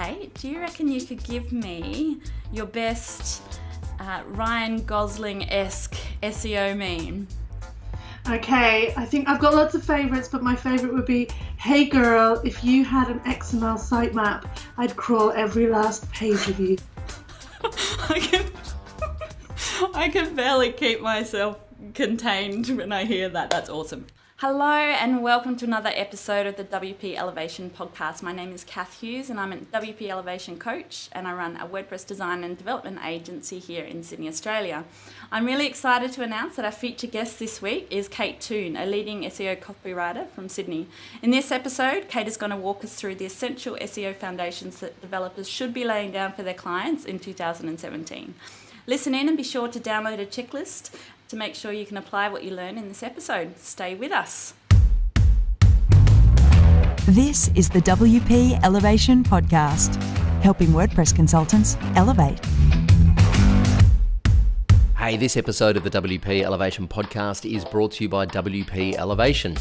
Kate, do you reckon you could give me your best Ryan Gosling-esque SEO meme? Okay, I think I've got lots of favourites, but my favourite would be, hey girl, if you had an XML sitemap, I'd crawl every last page of you. I can barely keep myself contained when I hear that. That's awesome. Hello and welcome to another episode of the WP Elevation podcast. My name is Kath Hughes and I'm a WP Elevation coach and I run a WordPress design and development agency here in Sydney, Australia. I'm really excited to announce that our featured guest this week is Kate Toon, a leading SEO copywriter from Sydney. In this episode, Kate is going to walk us through the essential SEO foundations that developers should be laying down for their clients in 2017. Listen in and be sure to download a checklist to make sure you can apply what you learn in this episode. Stay with us. This is the WP Elevation Podcast, helping WordPress consultants elevate. Hey, this episode of the WP Elevation Podcast is brought to you by WP Elevation.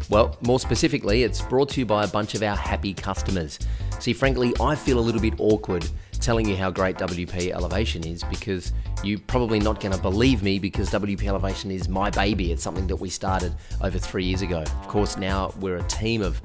Well, more specifically, it's brought to you by a bunch of our happy customers. See, frankly, I feel a little bit awkward telling you how great WP Elevation is because you're probably not going to believe me because WP Elevation is my baby. It's something that we started over 3 years ago. Of course, now we're a team of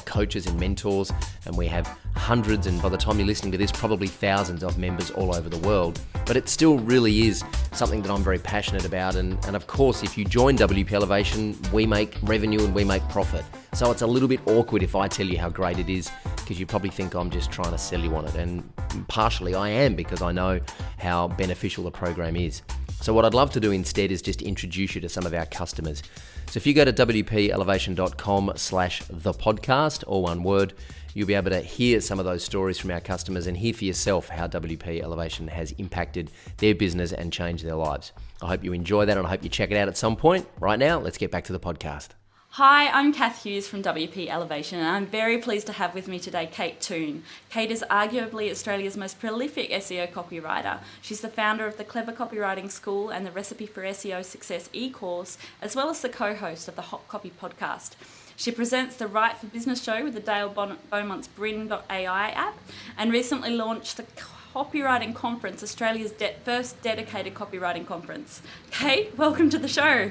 coaches and mentors, and we have hundreds, and by the time you're listening to this, probably thousands of members all over the world. But it still really is something that I'm very passionate about. And of course, if you join WP Elevation, we make revenue and we make profit. So it's a little bit awkward if I tell you how great it is, because you probably think I'm just trying to sell you on it. And partially I am, because I know how beneficial the program is. So what I'd love to do instead is just introduce you to some of our customers. So if you go to wpelevation.com/thepodcast, all one word, you'll be able to hear some of those stories from our customers and hear for yourself how WP Elevation has impacted their business and changed their lives. I hope you enjoy that and I hope you check it out at some point. Right now, let's get back to the podcast. Hi, I'm Kath Hughes from WP Elevation and I'm very pleased to have with me today Kate Toon. Kate is arguably Australia's most prolific SEO copywriter. She's the founder of the Clever Copywriting School and the Recipe for SEO Success e-course, as well as the co-host of the Hot Copy podcast. She presents the Right for Business show with the Dale Beaumont's Brin.ai app and recently launched the Copywriting Conference, Australia's first dedicated copywriting conference. Kate, welcome to the show.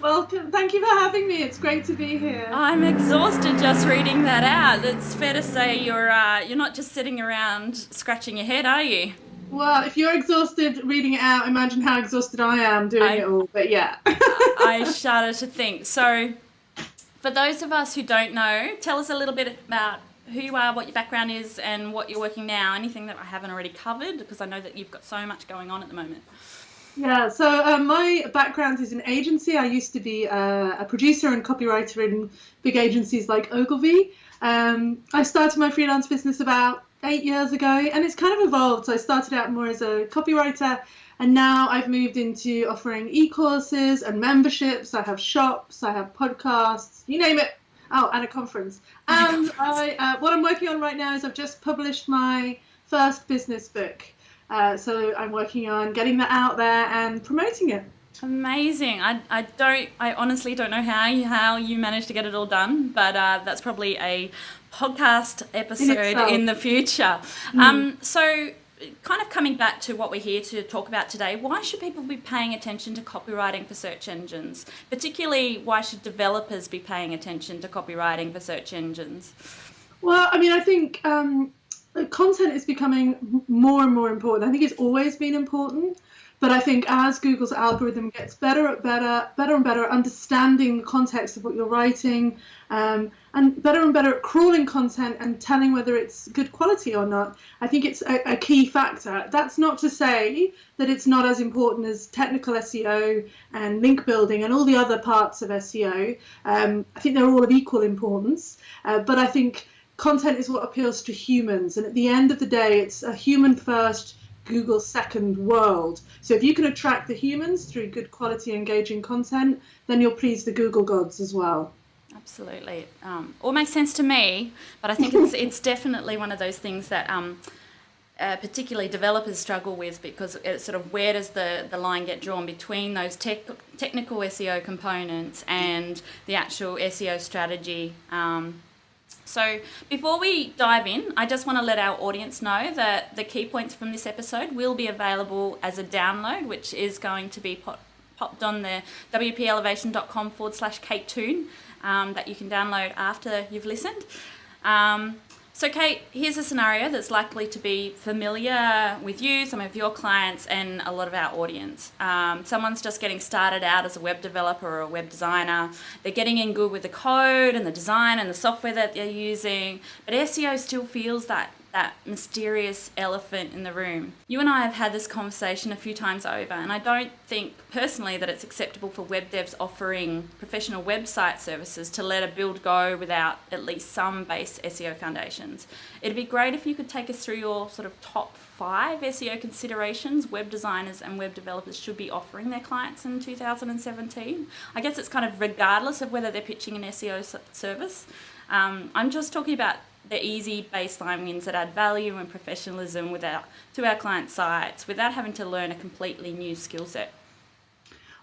Welcome. Thank you for having me. It's great to be here. I'm exhausted just reading that out. It's fair to say you're not just sitting around scratching your head, are you? Well, if you're exhausted reading it out, imagine how exhausted I am doing it all. But yeah. I shudder to think. So for those of us who don't know, tell us a little bit about who you are, what your background is, and what you're working now. Anything that I haven't already covered, because I know that you've got so much going on at the moment. Yeah, so my background is in agency. I used to be a producer and copywriter in big agencies like Ogilvy. I started my freelance business about 8 years ago, and it's kind of evolved. So I started out more as a copywriter, and now I've moved into offering e-courses and memberships. I have shops, I have podcasts, you name it. Oh, and a conference. And what I'm working on right now is I've just published my first business book. So I'm working on getting that out there and promoting it. Amazing. I honestly don't know how you managed to get it all done, but that's probably a podcast episode in the future. So kind of coming back to what we're here to talk about today, why should people be paying attention to copywriting for search engines? Particularly, why should developers be paying attention to copywriting for search engines? Well, I mean, I think content is becoming more and more important. I think it's always been important, but I think as Google's algorithm gets better and better at understanding the context of what you're writing, and better at crawling content and telling whether it's good quality or not, I think it's a key factor. That's not to say that it's not as important as technical SEO and link building and all the other parts of SEO. I think they're all of equal importance, but I think content is what appeals to humans, and at the end of the day, it's a human first, Google second world. So if you can attract the humans through good quality engaging content, then you'll please the Google gods as well. Absolutely. All makes sense to me, but I think it's definitely one of those things that particularly developers struggle with, because it's sort of, where does the line get drawn between those technical SEO components and the actual SEO strategy So before we dive in, I just want to let our audience know that the key points from this episode will be available as a download, which is going to be popped on the wpelevation.com/Kate Toon that you can download after you've listened. So Kate, here's a scenario that's likely to be familiar with you, some of your clients, and a lot of our audience. Someone's just getting started out as a web developer or a web designer. They're getting in good with the code and the design and the software that they're using, but SEO still feels that mysterious elephant in the room. You and I have had this conversation a few times over, and I don't think personally that it's acceptable for web devs offering professional website services to let a build go without at least some base SEO foundations. It'd be great if you could take us through your sort of top 5 SEO considerations web designers and web developers should be offering their clients in 2017. I guess it's kind of regardless of whether they're pitching an SEO service. I'm just talking about the easy baseline wins that add value and professionalism to our client sites without having to learn a completely new skill set.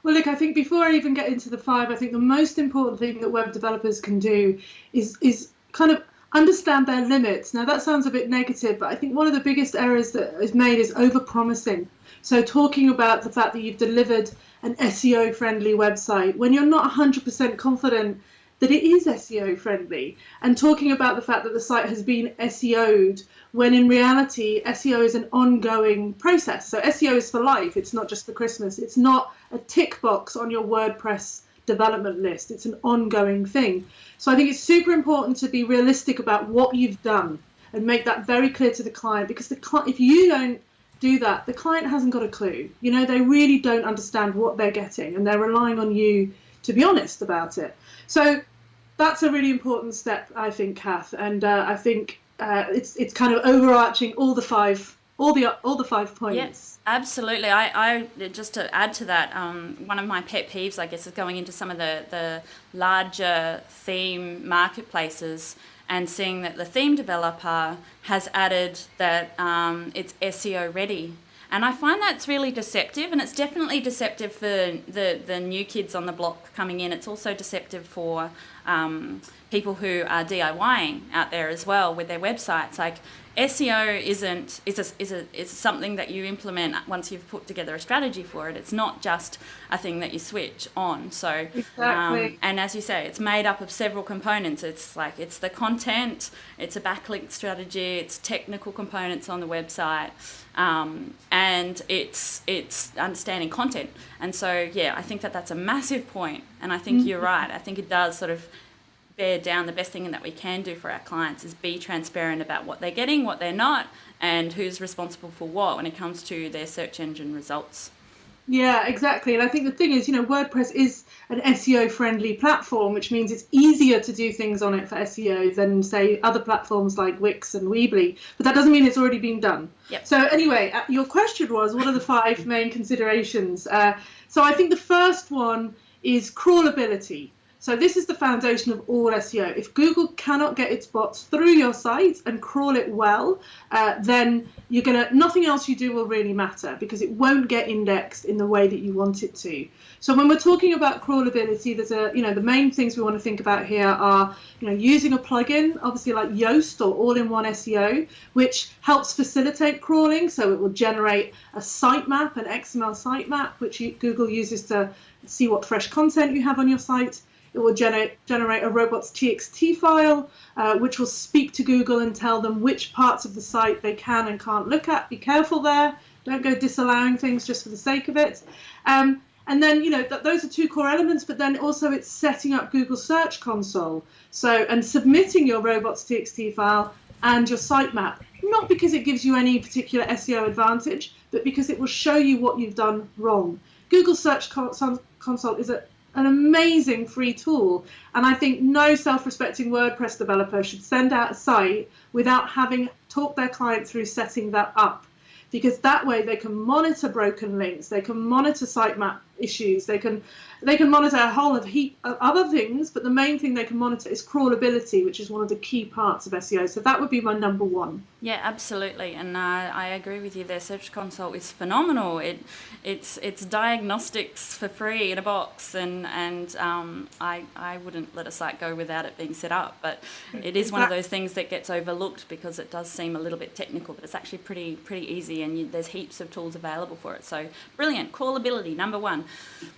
Well, look, I think before I even get into the 5, I think the most important thing that web developers can do is kind of understand their limits. Now, that sounds a bit negative, but I think one of the biggest errors that is made is over-promising. So talking about the fact that you've delivered an SEO-friendly website when you're not 100% confident that it is SEO friendly, and talking about the fact that the site has been SEO'd when in reality SEO is an ongoing process. So SEO is for life, it's not just for Christmas, it's not a tick box on your WordPress development list, it's an ongoing thing. So I think it's super important to be realistic about what you've done and make that very clear to the client, because if you don't do that, the client hasn't got a clue. You know, they really don't understand what they're getting, and they're relying on you to be honest about it. So that's a really important step, I think, Kath, and I think it's kind of overarching all the 5 points. Yes, absolutely. I just to add to that, one of my pet peeves, I guess, is going into some of the larger theme marketplaces and seeing that the theme developer has added that it's SEO ready. And I find that's really deceptive, and it's definitely deceptive for the new kids on the block coming in. It's also deceptive for people who are DIYing out there as well with their websites. Like, SEO is something that you implement once you've put together a strategy for it. It's not just a thing that you switch on. So, exactly. And as you say, it's made up of several components. It's the content, it's a backlink strategy, it's technical components on the website, and it's understanding content. And so, yeah, I think that's a massive point. And I think you're right. I think it does sort of bear down. The best thing that we can do for our clients is be transparent about what they're getting, what they're not, and who's responsible for what when it comes to their search engine results. Yeah, exactly. And I think the thing is, WordPress is an SEO-friendly platform, which means it's easier to do things on it for SEO than, say, other platforms like Wix and Weebly. But that doesn't mean it's already been done. Yep. So anyway, your question was, what are the 5 main considerations? So I think the first one is crawlability. So this is the foundation of all SEO. If Google cannot get its bots through your site and crawl it well, then nothing else you do will really matter, because it won't get indexed in the way that you want it to. So when we're talking about crawlability, there's the main things we want to think about here are, using a plugin, obviously like Yoast or All-in-One SEO, which helps facilitate crawling. So it will generate a sitemap, an XML sitemap, which Google uses to see what fresh content you have on your site. It will generate a robots.txt file, which will speak to Google and tell them which parts of the site they can and can't look at. Be careful there. Don't go disallowing things just for the sake of it. And then, those are 2 core elements, but then also it's setting up Google Search Console. And submitting your robots.txt file and your sitemap, not because it gives you any particular SEO advantage, but because it will show you what you've done wrong. Google Search Console is an amazing free tool, and I think no self-respecting WordPress developer should send out a site without having talked their client through setting that up, because that way they can monitor broken links, they can monitor sitemap issues. They can monitor a whole heap of other things, but the main thing they can monitor is crawlability, which is one of the key parts of SEO. So that would be my number one. Yeah, absolutely, and I agree with you. Their Search Console is phenomenal. It's diagnostics for free in a box, and I wouldn't let a site go without it being set up. But it is one of those things that gets overlooked because it does seem a little bit technical, but it's actually pretty easy, and there's heaps of tools available for it. So brilliant. Crawlability, number one.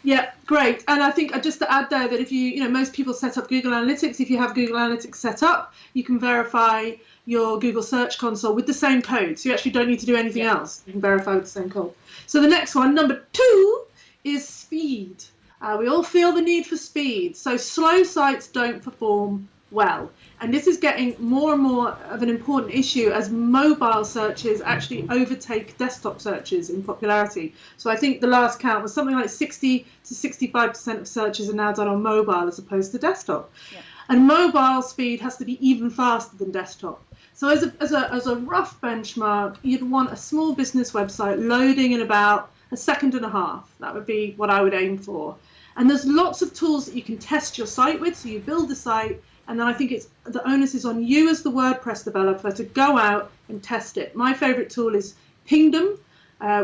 Yeah, great. And I think just to add there that if most people set up Google Analytics. If you have Google Analytics set up, you can verify your Google Search Console with the same code. So you actually don't need to do anything else. You can verify with the same code. So the next one, number 2, is speed. We all feel the need for speed. So slow sites don't perform well. And this is getting more and more of an important issue as mobile searches actually overtake desktop searches in popularity. So I think the last count was something like 60 to 65% of searches are now done on mobile as opposed to desktop. Yeah. And mobile speed has to be even faster than desktop. So as a rough benchmark, you'd want a small business website loading in about a second and a half. That would be what I would aim for. And there's lots of tools that you can test your site with. So you build the site, and then I think the onus is on you as the WordPress developer to go out and test it. My favorite tool is Pingdom,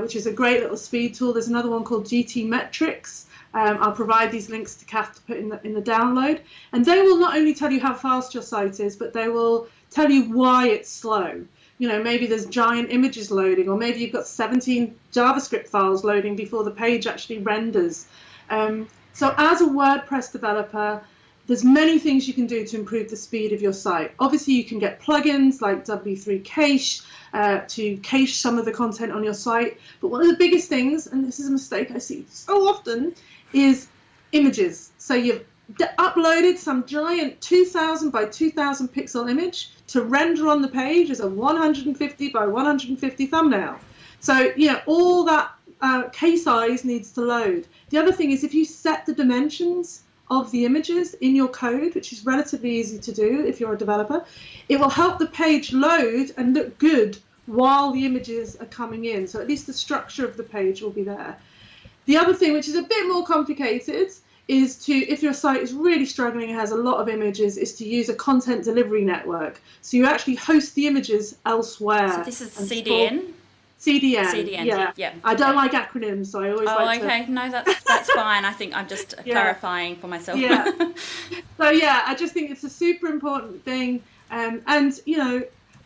which is a great little speed tool. There's another one called GT Metrics. I'll provide these links to Kath to put in the download. And they will not only tell you how fast your site is, but they will tell you why it's slow. Maybe there's giant images loading, or maybe you've got 17 JavaScript files loading before the page actually renders. So as a WordPress developer, there's many things you can do to improve the speed of your site. Obviously, you can get plugins like W3 Cache to cache some of the content on your site. But one of the biggest things, and this is a mistake I see so often, is images. So you've uploaded some giant 2000 by 2000 pixel image to render on the page as a 150 by 150 thumbnail. So, all that K size needs to load. The other thing is if you set the dimensions of the images in your code, which is relatively easy to do if you're a developer, it will help the page load and look good while the images are coming in. So at least the structure of the page will be there. The other thing, which is a bit more complicated, is to, if your site is really struggling and has a lot of images, is to use a content delivery network. So you actually host the images elsewhere. So this is CDN? CDN, yeah. I don't like acronyms, so I always like to... okay. No, that's fine. I think I'm just clarifying for myself. Yeah. So, I just think it's a super important thing. And,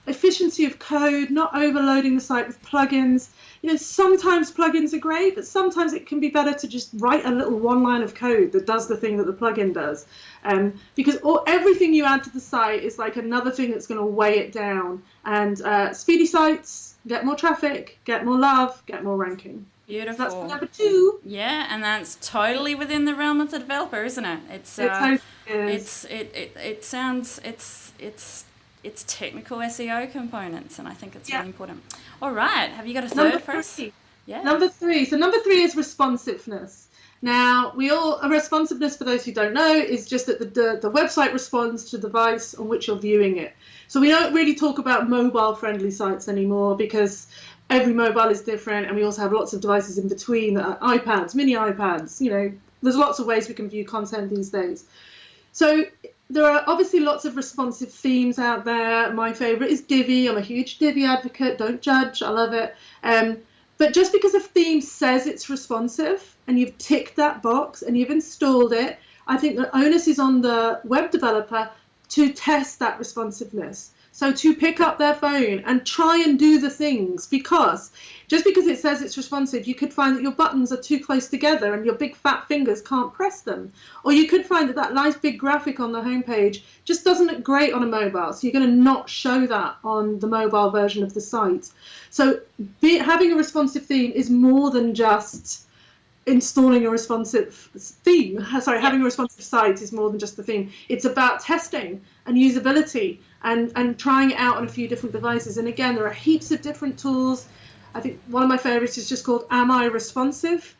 efficiency of code, not overloading the site with plugins. Sometimes plugins are great, but sometimes it can be better to just write a little one line of code that does the thing that the plugin does. Because everything you add to the site is like another thing that's going to weigh it down. And speedy sites get more traffic, get more love, get more ranking. Beautiful. So that's number 2. Yeah, and that's totally within the realm of the developer, isn't it? It's technical SEO components, and I think it's really important. All right, have you got a third for us? Yeah. Number 3. So number 3 is responsiveness. Now, responsiveness, for those who don't know, is just that the website responds to the device on which you're viewing it. So we don't really talk about mobile-friendly sites anymore because every mobile is different, and we also have lots of devices in between that are iPads, mini iPads. There's lots of ways we can view content these days. So there are obviously lots of responsive themes out there. My favorite is Divi. I'm a huge Divi advocate. Don't judge. I love it. But just because a theme says it's responsive and you've ticked that box and you've installed it, I think the onus is on the web developer to test that responsiveness. So to pick up their phone and try and do the things, because just because it says it's responsive, you could find that your buttons are too close together and your big fat fingers can't press them. Or you could find that nice big graphic on the homepage just doesn't look great on a mobile. So you're going to not show that on the mobile version of the site. So having a responsive theme is more than just installing a responsive theme. Having a responsive site is more than just the theme. It's about testing and usability and trying it out on a few different devices. And again, there are heaps of different tools. I think one of my favorites is just called Am I Responsive,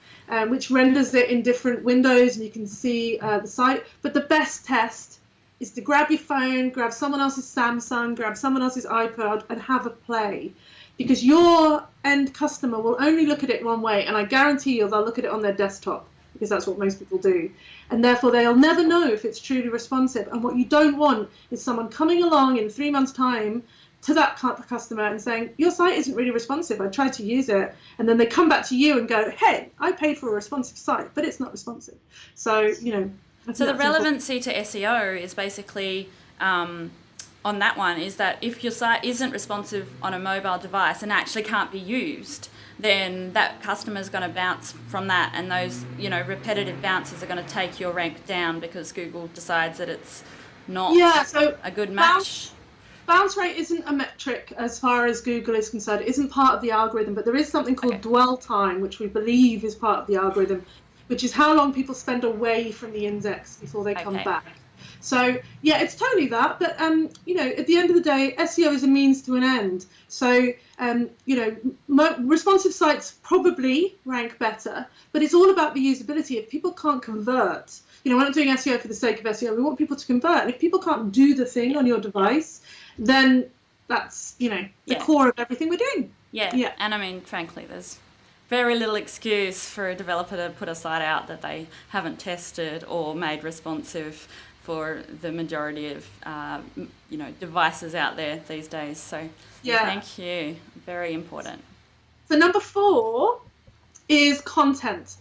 which renders it in different windows and you can see the site. But the best test is to grab your phone, grab someone else's Samsung, grab someone else's iPod and have a play. Because your end customer will only look at it one way, and I guarantee you they'll look at it on their desktop. because that's what most people do. And therefore, they'll never know if it's truly responsive. And what you don't want is someone coming along in 3 months' time to that customer and saying, your site isn't really responsive, I tried to use it, and then they come back to you and go, hey, I paid for a responsive site, but it's not responsive. So, so the relevancy to SEO is basically on that one is that if your site isn't responsive on a mobile device and actually can't be used, then that customer is going to bounce from that, and those repetitive bounces are going to take your rank down because Google decides that it's not a good match. Bounce rate isn't a metric as far as Google is concerned. It isn't part of the algorithm, but there is something called dwell time, which we believe is part of the algorithm, which is how long people spend away from the index before they come back. So, yeah, it's totally that. But, at the end of the day, SEO is a means to an end. So, responsive sites probably rank better, but it's all about the usability. If people can't convert, we're not doing SEO for the sake of SEO. We want people to convert. And if people can't do the thing on your device, then that's, the core of everything we're doing. Yeah. And I mean, frankly, there's very little excuse for a developer to put a site out that they haven't tested or made responsive for the majority of, devices out there these days. So thank you. Very important. So number 4 is content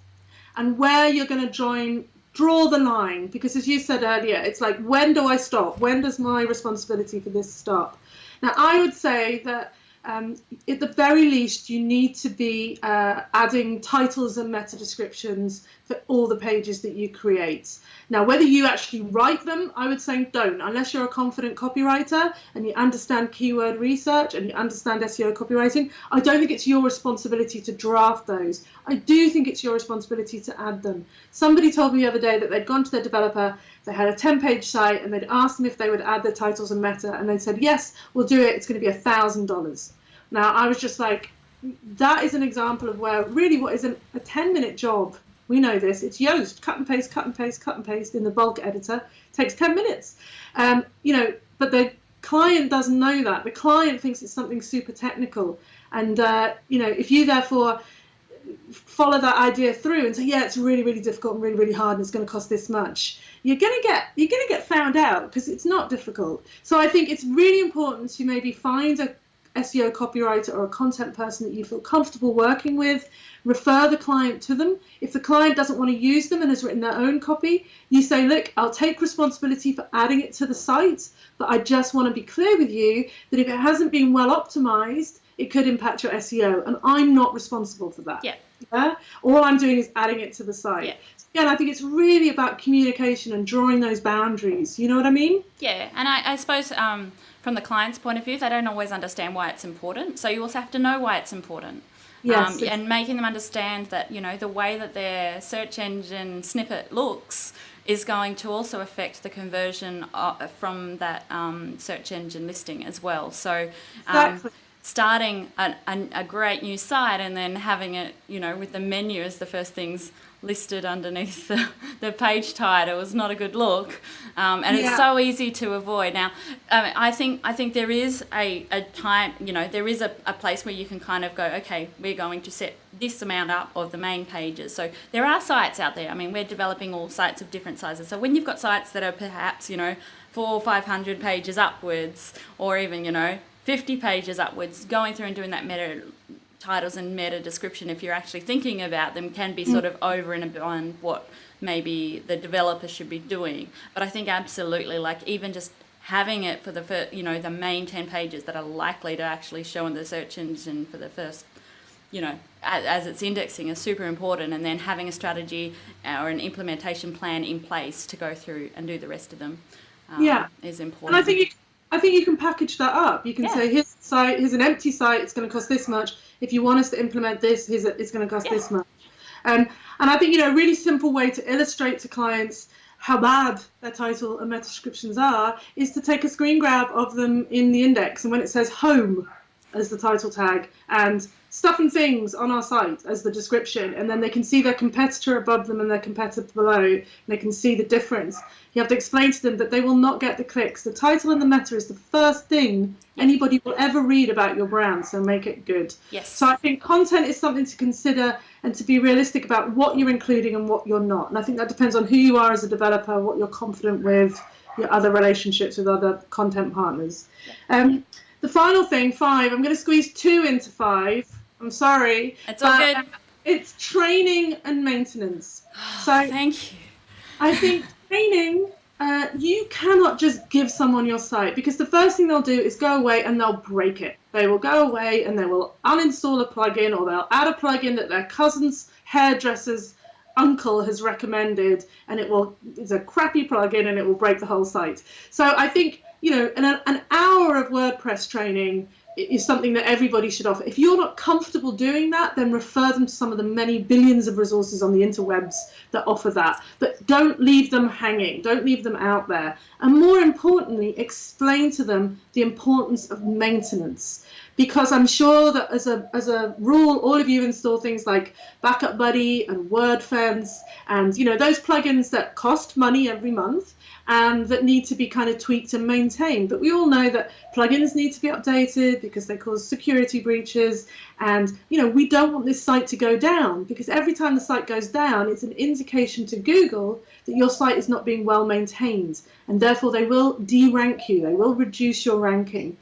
and where you're going to draw the line, because as you said earlier, it's like, when do I stop? When does my responsibility for this stop? Now, I would say that at the very least, you need to be adding titles and meta descriptions for all the pages that you create. Now, whether you actually write them, I would say don't, unless you're a confident copywriter and you understand keyword research and you understand SEO copywriting. I don't think it's your responsibility to draft those. I do think it's your responsibility to add them. Somebody told me the other day that they'd gone to their developer, they had a 10-page site, and they'd asked them if they would add their titles and meta, and they said, yes, we'll do it. It's going to be $1,000. Now, I was just like, that is an example of where really what is a 10-minute job. We know this. It's Yoast, cut and paste, cut and paste, cut and paste in the bulk editor. It takes 10 minutes. But the client doesn't know that. The client thinks it's something super technical. And, if you therefore follow that idea through and say, yeah, it's really, really difficult and really, really hard and it's going to cost this much, you're going to get found out because it's not difficult. So I think it's really important to maybe find a SEO copywriter or a content person that you feel comfortable working with, refer the client to them. If the client doesn't want to use them and has written their own copy, you say, look, I'll take responsibility for adding it to the site, but I just want to be clear with you that if it hasn't been well optimized, it could impact your SEO, and I'm not responsible for that. Yeah? All I'm doing is adding it to the site. Yeah. Again, I think it's really about communication and drawing those boundaries. You know what I mean? Yeah, and I suppose from the client's point of view, they don't always understand why it's important. So you also have to know why it's important. Yes. And making them understand that, the way that their search engine snippet looks is going to also affect the conversion from that search engine listing as well. So Exactly. Starting a great new site and then having it, with the menu as the first things listed underneath the page title is not a good look, and it's so easy to avoid. Now, I think there is a time, there is a place where you can kind of go, okay, we're going to set this amount up of the main pages. So there are sites out there. I mean, we're developing all sites of different sizes. So when you've got sites that are perhaps, 400 or 500 pages upwards, or even, 50 pages upwards, going through and doing that meta titles and meta description, if you're actually thinking about them, can be sort of over and beyond what maybe the developer should be doing. But I think absolutely, like, even just having it for the first, the main 10 pages that are likely to actually show in the search engine for the first, as it's indexing, is super important. And then having a strategy or an implementation plan in place to go through and do the rest of them is important. And I think you can package that up. You can say, here's a site, here's an empty site, it's going to cost this much. If you want us to implement this, it's going to cost this much. And I think, a really simple way to illustrate to clients how bad their title and meta descriptions are is to take a screen grab of them in the index. And when it says home, as the title tag and stuff and things on our site as the description, and then they can see their competitor above them and their competitor below, and they can see the difference. You have to explain to them that they will not get the clicks. The title and the meta is the first thing anybody will ever read about your brand, so make it good. Yes. So I think content is something to consider and to be realistic about what you're including and what you're not. And I think that depends on who you are as a developer, what you're confident with, your other relationships with other content partners. The final thing, 5, I'm going to squeeze 2 into 5. I'm sorry. It's all good. It's training and maintenance. So Thank you. I think training, you cannot just give someone your site, because the first thing they'll do is go away and they'll break it. They will go away and they will uninstall a plugin, or they'll add a plugin that their cousin's hairdresser's uncle has recommended, and it's a crappy plugin and it will break the whole site. So I think, an hour of WordPress training is something that everybody should offer. If you're not comfortable doing that, then refer them to some of the many billions of resources on the interwebs that offer that. But don't leave them hanging. Don't leave them out there. And more importantly, explain to them the importance of maintenance. Because I'm sure that as a rule, all of you install things like Backup Buddy and WordFence and, those plugins that cost money every month and that need to be kind of tweaked and maintained. But we all know that plugins need to be updated because they cause security breaches. And, we don't want this site to go down, because every time the site goes down, it's an indication to Google that your site is not being well maintained. And therefore, they will de-rank you. They will reduce your ranking.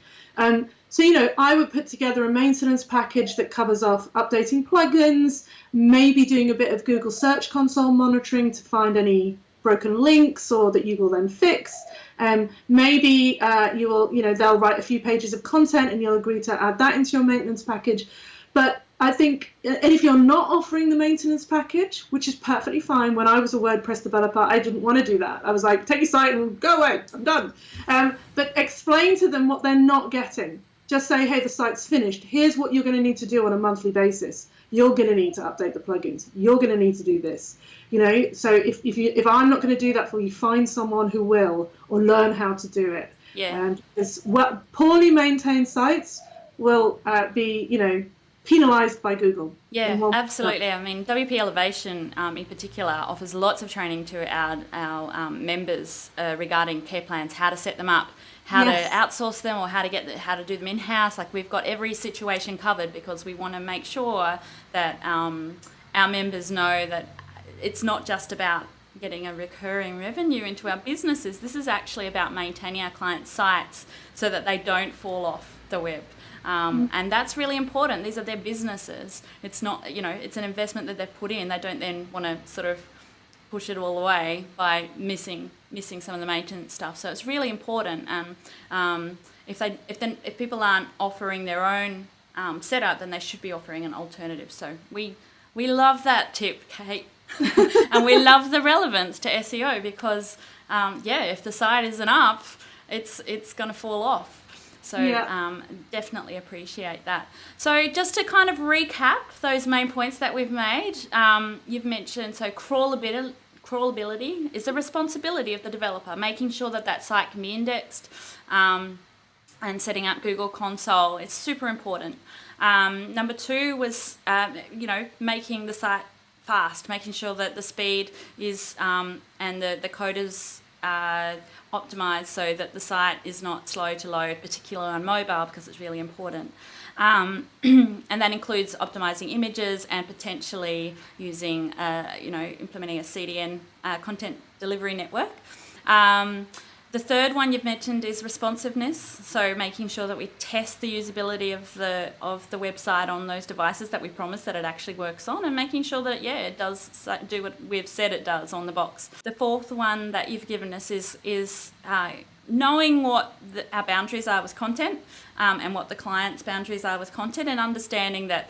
So, I would put together a maintenance package that covers off updating plugins, maybe doing a bit of Google Search Console monitoring to find any broken links or that you will then fix. Maybe you will, they'll write a few pages of content and you'll agree to add that into your maintenance package. But I think, and if you're not offering the maintenance package, which is perfectly fine. When I was a WordPress developer, I didn't want to do that. I was like, take your site and go away, I'm done. But explain to them what they're not getting. Just say, hey, the site's finished. Here's what you're going to need to do on a monthly basis. You're going to need to update the plugins. You're going to need to do this. So if I'm not going to do that for you, find someone who will, or learn how to do it. Yeah. And poorly maintained sites will be, penalized by Google. Yeah, absolutely. I mean, WP Elevation in particular offers lots of training to our members regarding care plans, how to set them up, how to outsource them, or how to do them in-house. Like, we've got every situation covered, because we want to make sure that our members know that it's not just about getting a recurring revenue into our businesses. This is actually about maintaining our clients' sites so that they don't fall off the web. And that's really important. These are their businesses. It's not, it's an investment that they've put in. They don't then want to sort of push it all away by missing some of the maintenance stuff. So it's really important. If people aren't offering their own setup, then they should be offering an alternative. So we love that tip, Kate, and we love the relevance to SEO, because if the site isn't up, it's going to fall off. So definitely appreciate that. So just to kind of recap those main points that we've made, you've mentioned, so crawlability is the responsibility of the developer, making sure that site can be indexed, and setting up Google Console. It's super important. Number 2 was, making the site fast, making sure that the speed is and the code is optimized so that the site is not slow to load, particularly on mobile, because it's really important. And that includes optimizing images and potentially using, implementing a CDN, content delivery network. The third one you've mentioned is responsiveness, so making sure that we test the usability of the website on those devices that we promise that it actually works on, and making sure that it does do what we've said it does on the box. The fourth one that you've given us is knowing what our boundaries are with content, and what the client's boundaries are with content, and understanding that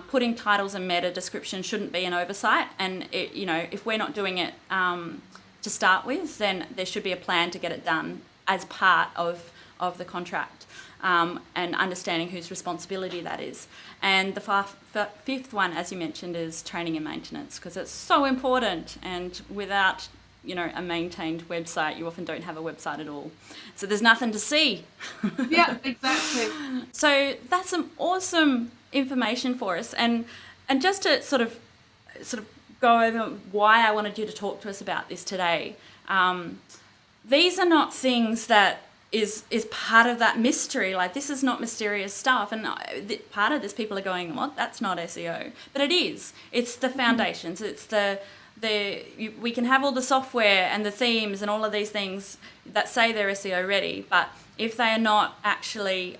putting titles and meta description shouldn't be an oversight, and if we're not doing it to start with, then there should be a plan to get it done as part of the contract, and understanding whose responsibility that is. And the fifth one, as you mentioned, is training and maintenance, because it's so important, and without a maintained website, you often don't have a website at all. So there's nothing to see. Yeah, exactly. So that's some awesome information for us. And just to sort of go over why I wanted you to talk to us about this today. These are not things that is part of that mystery. Like, this is not mysterious stuff. And part of this, people are going, what? That's not SEO. But it is. It's the foundations. It's we can have all the software and the themes and all of these things that say they're SEO ready, but if they are not actually,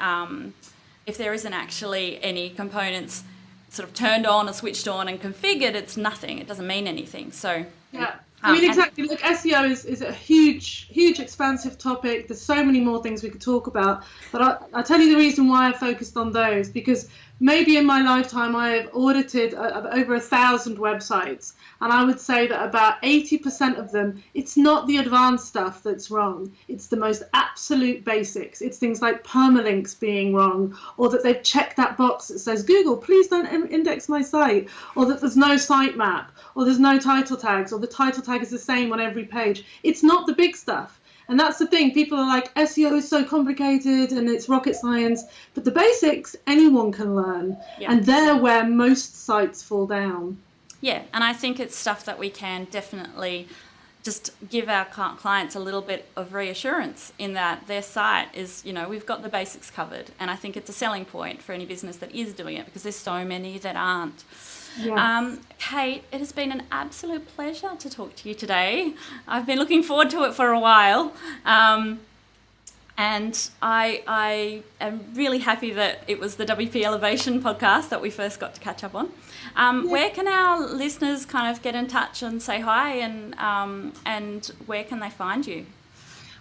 if there isn't actually any components sort of turned on or switched on and configured, it's nothing. It doesn't mean anything. So yeah. I mean, exactly. Look, SEO is a huge, expansive topic. There's so many more things we could talk about. But I'll tell you the reason why I focused on those, because maybe in my lifetime I have audited over 1,000 websites. And I would say that about 80% of them, it's not the advanced stuff that's wrong. It's the most absolute basics. It's things like permalinks being wrong, or that they've checked that box that says, Google, please don't index my site, or that there's no sitemap, or there's no title tags, or the title tag is the same on every page. It's not the big stuff. And that's the thing. People are like, SEO is so complicated and it's rocket science. But the basics, anyone can learn. Yeah. And they're where most sites fall down. Yeah, and I think it's stuff that we can definitely just give our clients a little bit of reassurance in that their site is, we've got the basics covered. And I think it's a selling point for any business that is doing it, because there's so many that aren't. Yeah. Kate, it has been an absolute pleasure to talk to you today. I've been looking forward to it for a while. And I am really happy that it was the WP Elevation podcast that we first got to catch up on. Where can our listeners kind of get in touch and say hi, and where can they find you?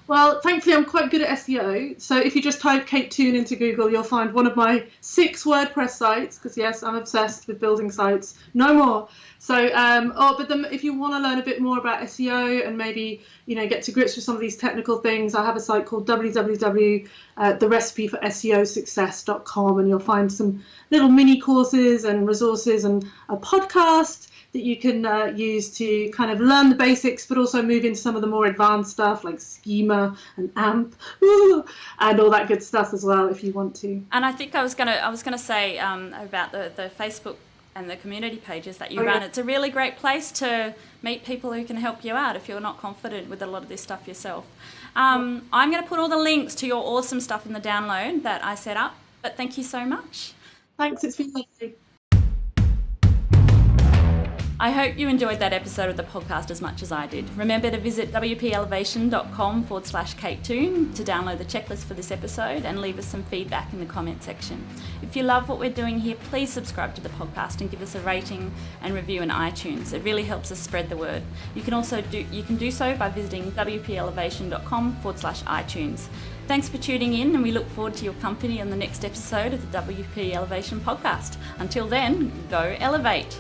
Well, thankfully, I'm quite good at SEO. So if you just type Kate Toon into Google, you'll find one of my 6 WordPress sites, because, yes, I'm obsessed with building sites. No more. So, if you want to learn a bit more about SEO and maybe, get to grips with some of these technical things, I have a site called www.therecipeforseosuccess.com, and you'll find some little mini courses and resources and a podcast that you can use to kind of learn the basics, but also move into some of the more advanced stuff like schema and AMP, and all that good stuff as well, if you want to. And I think I was gonna say about the Facebook and the community pages that you run. It's a really great place to meet people who can help you out if you're not confident with a lot of this stuff yourself. I'm going to put all the links to your awesome stuff in the download that I set up. But thank you so much. Thanks, it's been lovely. I hope you enjoyed that episode of the podcast as much as I did. Remember to visit wpelevation.com/Kate Toon to download the checklist for this episode and leave us some feedback in the comment section. If you love what we're doing here, please subscribe to the podcast and give us a rating and review in iTunes. It really helps us spread the word. You can do so by visiting wpelevation.com/iTunes. Thanks for tuning in, and we look forward to your company on the next episode of the WP Elevation podcast. Until then, go elevate.